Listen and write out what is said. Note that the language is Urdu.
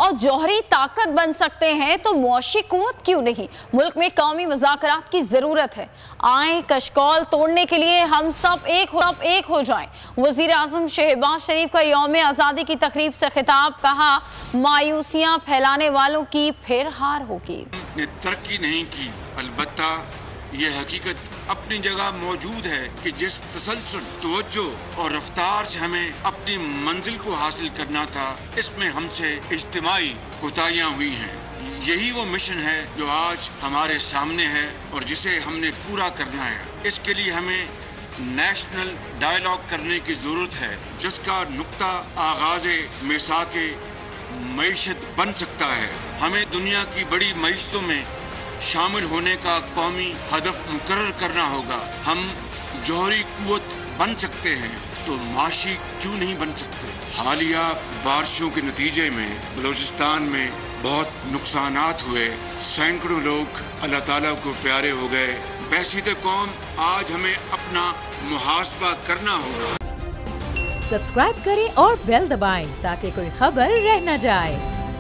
اور جوہری طاقت بن سکتے ہیں تو معاشی قوت کیوں نہیں؟ ملک میں قومی مذاکرات کی ضرورت ہے۔ آئیں کشکول توڑنے کے لیے ہم سب ایک ہو جائیں۔ وزیر اعظم شہباز شریف کا یوم آزادی کی تقریب سے خطاب، کہا مایوسیاں پھیلانے والوں کی پھر ہار ہوگی۔ نے ترقی نہیں کی، البتہ یہ حقیقت اپنی جگہ موجود ہے کہ جس تسلسل، توجہ اور رفتار سے ہمیں اپنی منزل کو حاصل کرنا تھا، اس میں ہم سے اجتماعی کوتاہیاں ہوئی ہیں۔ یہی وہ مشن ہے جو آج ہمارے سامنے ہے اور جسے ہم نے پورا کرنا ہے۔ اس کے لیے ہمیں نیشنل ڈائیلاگ کرنے کی ضرورت ہے، جس کا نقطہ آغاز میثاق معیشت بن سکتا ہے۔ ہمیں دنیا کی بڑی معیشتوں میں شامل ہونے کا قومی ہدف مقرر کرنا ہوگا۔ ہم جوہری قوت بن سکتے ہیں تو معاشی کیوں نہیں بن سکتے؟ حالیہ بارشوں کے نتیجے میں بلوچستان میں بہت نقصانات ہوئے، سینکڑوں لوگ اللہ تعالیٰ کو پیارے ہو گئے۔ بحیثیت قوم آج ہمیں اپنا محاسبہ کرنا ہوگا۔ سبسکرائب کریں اور بیل دبائیں تاکہ کوئی خبر رہ نہ جائے۔